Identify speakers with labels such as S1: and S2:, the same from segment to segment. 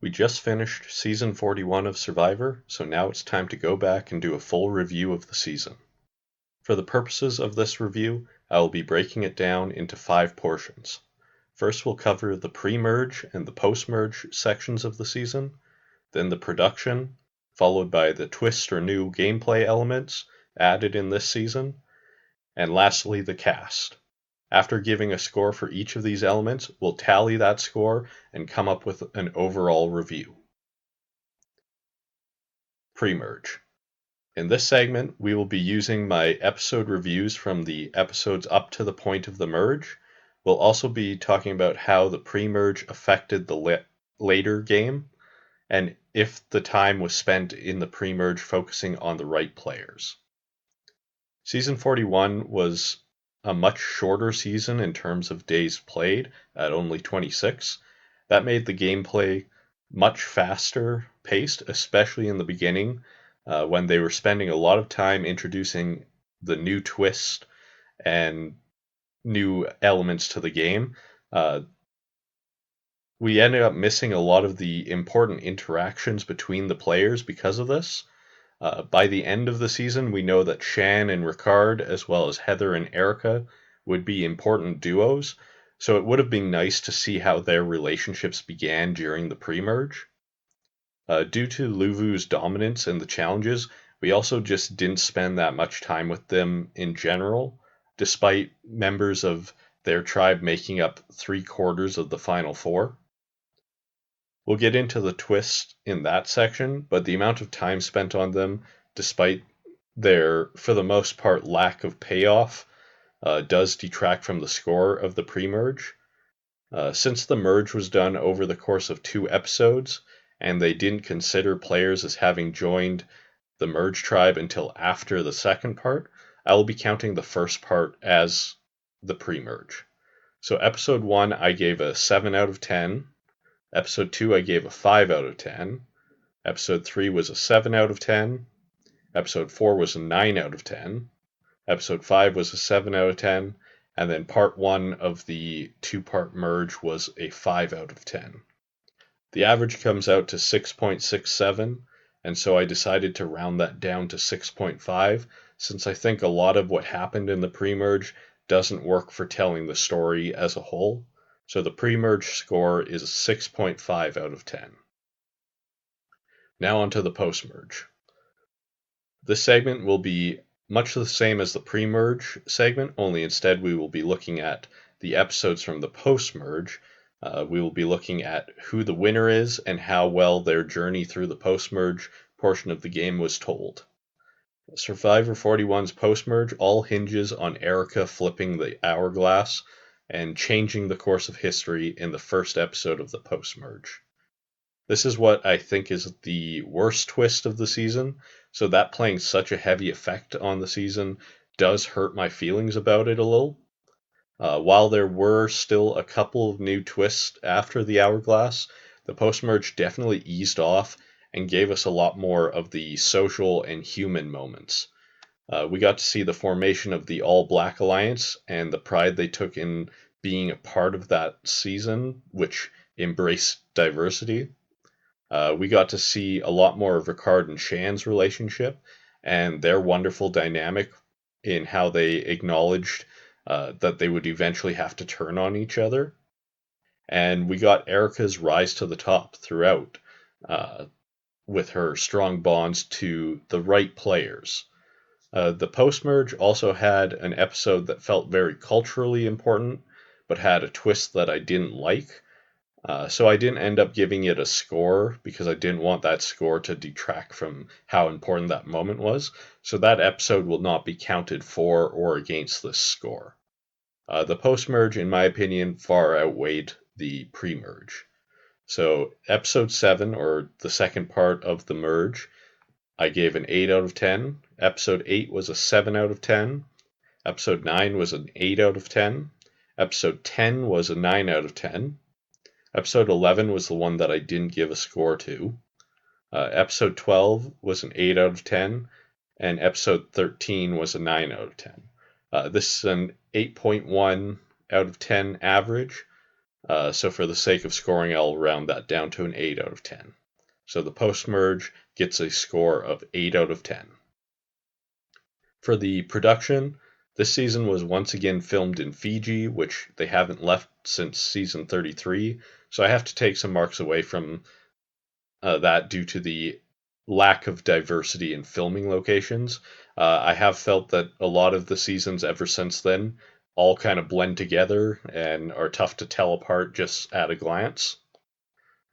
S1: We just finished season 41 of Survivor, so now it's time to go back and do a full review of the season. For the purposes of this review, I will be breaking it down into 5 portions. First, we'll cover the pre-merge and the post-merge sections of the season, then the production, followed by the twist or new gameplay elements added in this season, and lastly, the cast. After giving a score for each of these elements, we'll tally that score and come up with an overall review. Pre-merge. In this segment, we will be using my episode reviews from the episodes up to the point of the merge. We'll also be talking about how the pre-merge affected the later game, and if the time was spent in the pre-merge focusing on the right players. Season 41 was a much shorter season in terms of days played, at only 26. That made the gameplay much faster paced, especially in the beginning, when they were spending a lot of time introducing the new twist and new elements to the game. We ended up missing a lot of the important interactions between the players because of this. By the end of the season, we know that Shan and Ricard, as well as Heather and Erica, would be important duos, so it would have been nice to see how their relationships began during the pre-merge. Due to Luvu's dominance in the challenges, we also just didn't spend that much time with them in general, despite members of their tribe making up 3/4 of the final 4. We'll get into the twist in that section, but the amount of time spent on them, despite their, for the most part, lack of payoff, does detract from the score of the pre-merge. Since the merge was done over the course of 2 episodes, and they didn't consider players as having joined the merge tribe until after the second part, I will be counting the first part as the pre-merge. So episode 1 I gave a 7 out of 10. Episode 2 I gave a 5 out of 10. Episode 3 was a 7 out of 10. Episode 4 was a 9 out of 10. Episode 5 was a 7 out of 10. And then part 1 of the 2-part merge was a 5 out of 10. The average comes out to 6.67, and so I decided to round that down to 6.5, since I think a lot of what happened in the pre-merge doesn't work for telling the story as a whole. So the pre-merge score is 6.5 out of 10. Now onto the post-merge. This segment will be much the same as the pre-merge segment, only instead we will be looking at the episodes from the post-merge. We will be looking at who the winner is and how well their journey through the post-merge portion of the game was told. Survivor 41's post-merge all hinges on Erica flipping the hourglass and changing the course of history in the first episode of the post-merge. This is what I think is the worst twist of the season, so that playing such a heavy effect on the season does hurt my feelings about it a little. While there were still a couple of new twists after the hourglass, the post-merge definitely eased off and gave us a lot more of the social and human moments. We got to see the formation of the All Black Alliance and the pride they took in being a part of that season, which embraced diversity. We got to see a lot more of Ricard and Shan's relationship and their wonderful dynamic in how they acknowledged that they would eventually have to turn on each other. And we got Erica's rise to the top throughout, with her strong bonds to the right players. The post-merge also had an episode that felt very culturally important, but had a twist that I didn't like. So I didn't end up giving it a score because I didn't want that score to detract from how important that moment was. So that episode will not be counted for or against this score. The post-merge, in my opinion, far outweighed the pre-merge. So episode 7, or the second part of the merge, I gave an 8 out of 10. Episode 8 was a 7 out of 10. Episode 9 was an 8 out of 10. Episode 10 was a 9 out of 10. Episode 11 was the one that I didn't give a score to. Episode 12 was an 8 out of 10. And episode 13 was a 9 out of 10. This is an 8.1 out of 10 average. So for the sake of scoring, I'll round that down to an 8 out of 10. So the Postmerge gets a score of 8 out of 10. For the production, this season was once again filmed in Fiji, which they haven't left since season 33, so I have to take some marks away from that due to the lack of diversity in filming locations. I have felt that a lot of the seasons ever since then all kind of blend together and are tough to tell apart just at a glance.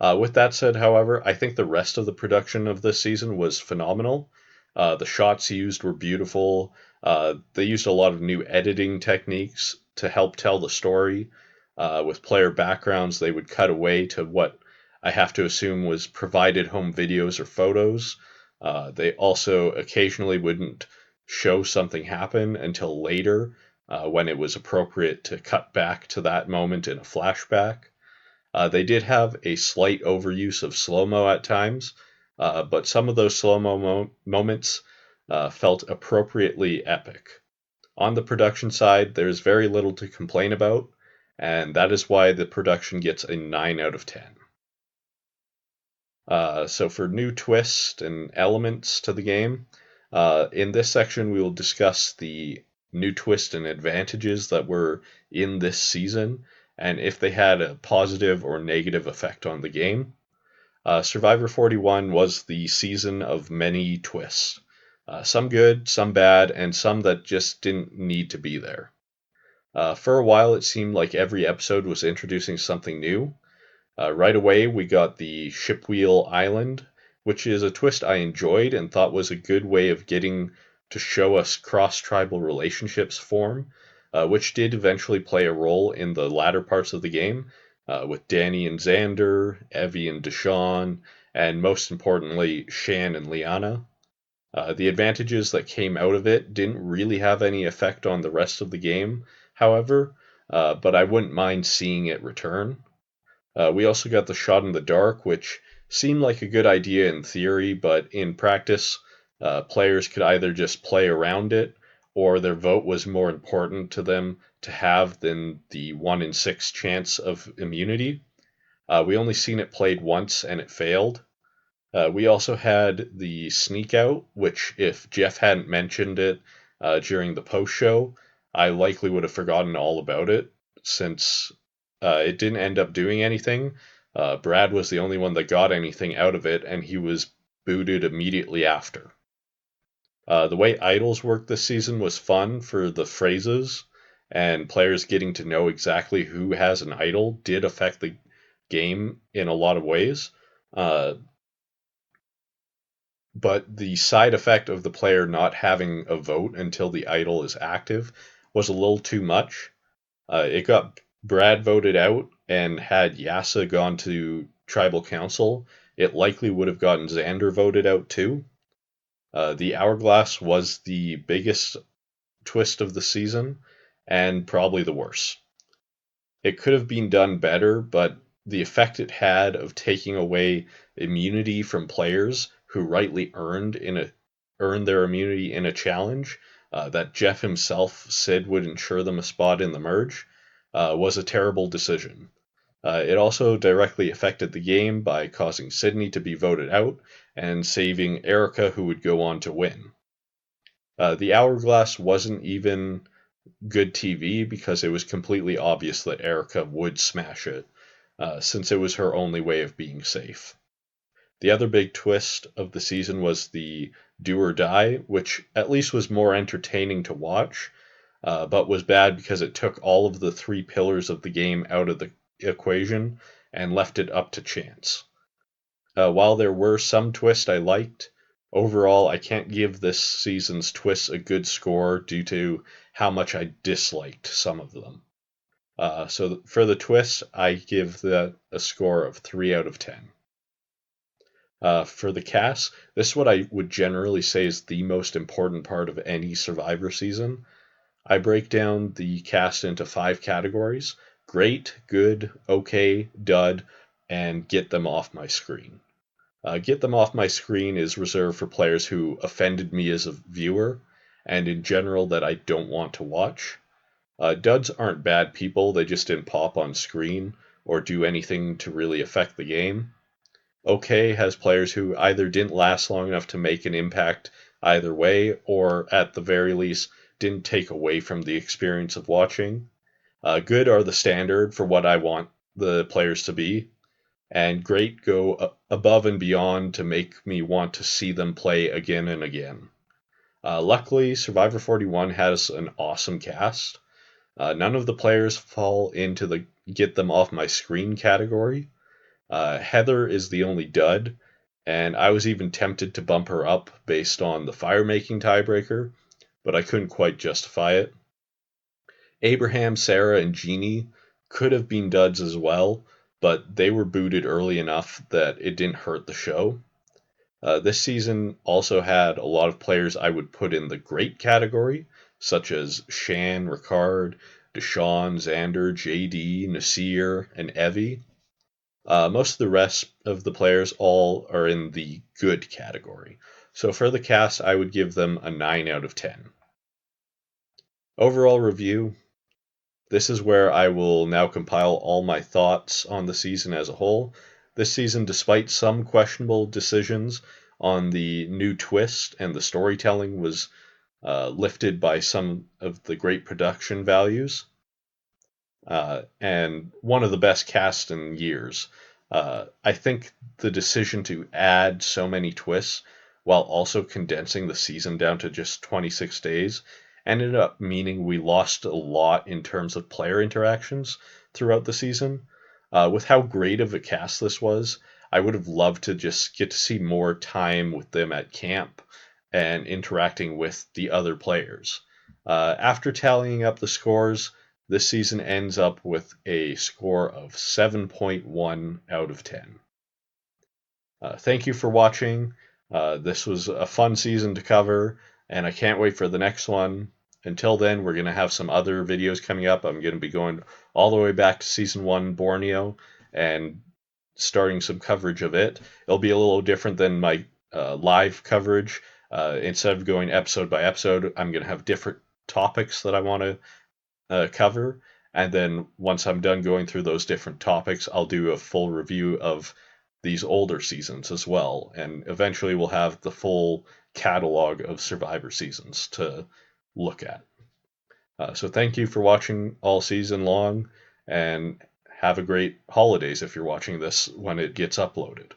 S1: With that said, however, I think the rest of the production of this season was phenomenal. The shots used were beautiful. They used a lot of new editing techniques to help tell the story. With player backgrounds, they would cut away to what I have to assume was provided home videos or photos. They also occasionally wouldn't show something happen until later when it was appropriate to cut back to that moment in a flashback. They did have a slight overuse of slow mo at times, but some of those slow mo moments felt appropriately epic. On the production side, there's very little to complain about, and that is why the production gets a 9 out of 10. So for new twists and elements to the game, in this section we will discuss the new twists and advantages that were in this season, and if they had a positive or negative effect on the game. Survivor 41 was the season of many twists. Some good, some bad, and some that just didn't need to be there. For a while, it seemed like every episode was introducing something new. Right away, we got the Shipwheel Island, which is a twist I enjoyed and thought was a good way of getting to show us cross-tribal relationships form, which did eventually play a role in the latter parts of the game, with Danny and Xander, Evie and Deshawn, and most importantly, Shan and Liana. The advantages that came out of it didn't really have any effect on the rest of the game, however, but I wouldn't mind seeing it return. We also got the shot in the dark, which seemed like a good idea in theory, but in practice, players could either just play around it, or their vote was more important to them to have than the 1 in 6 chance of immunity. We only seen it played once and it failed. We also had the sneak out, which if Jeff hadn't mentioned it during the post show, I likely would have forgotten all about it since it didn't end up doing anything. Brad was the only one that got anything out of it, and he was booted immediately after. The way idols worked this season was fun for the phrases, and players getting to know exactly who has an idol did affect the game in a lot of ways. But the side effect of the player not having a vote until the idol is active was a little too much. It got Brad voted out, and had Yasa gone to tribal council, it likely would have gotten Xander voted out too. The hourglass was the biggest twist of the season, and probably the worst. It could have been done better, but the effect it had of taking away immunity from players who rightly earned their immunity in a challenge that Jeff himself said would ensure them a spot in the merge was a terrible decision. It also directly affected the game by causing Sydney to be voted out and saving Erica, who would go on to win. The hourglass wasn't even good TV because it was completely obvious that Erica would smash it, since it was her only way of being safe. The other big twist of the season was the do or die, which at least was more entertaining to watch, but was bad because it took all of the 3 pillars of the game out of the equation and left it up to chance. While there were some twists I liked, overall I can't give this season's twists a good score due to how much I disliked some of them. So for the twists, I give that a score of 3 out of 10. For the cast, this is what I would generally say is the most important part of any Survivor season. I break down the cast into 5 categories: great, good, okay, dud, and get them off my screen. Get them off my screen is reserved for players who offended me as a viewer, and in general that I don't want to watch. Duds aren't bad people, they just didn't pop on screen, or do anything to really affect the game. OK has players who either didn't last long enough to make an impact either way, or at the very least didn't take away from the experience of watching. Good are the standard for what I want the players to be, and great go above and beyond to make me want to see them play again and again. Luckily, Survivor 41 has an awesome cast. None of the players fall into the get them off my screen category. Heather is the only dud, and I was even tempted to bump her up based on the fire making tiebreaker, but I couldn't quite justify it. Abraham, Sarah, and Jeannie could have been duds as well, but they were booted early enough that it didn't hurt the show. This season also had a lot of players I would put in the great category, such as Shan, Ricard, Deshawn, Xander, JD, Nasir, and Evie. Most of the rest of the players all are in the good category. So for the cast, I would give them a 9 out of 10. Overall review. This is where I will now compile all my thoughts on the season as a whole. This season, despite some questionable decisions on the new twist and the storytelling, was lifted by some of the great production values, and one of the best casts in years. I think the decision to add so many twists while also condensing the season down to just 26 days ended up meaning we lost a lot in terms of player interactions throughout the season. With how great of a cast this was, I would have loved to just get to see more time with them at camp and interacting with the other players. After tallying up the scores, this season ends up with a score of 7.1 out of 10. Thank you for watching. This was a fun season to cover, and I can't wait for the next one. Until then, we're going to have some other videos coming up. I'm going to be going all the way back to Season 1 Borneo and starting some coverage of it. It'll be a little different than my live coverage. Instead of going episode by episode, I'm going to have different topics that I want to cover. And then once I'm done going through those different topics, I'll do a full review of these older seasons as well. And eventually we'll have the full catalog of Survivor seasons to look at. So thank you for watching all season long, and have a great holidays if you're watching this when it gets uploaded.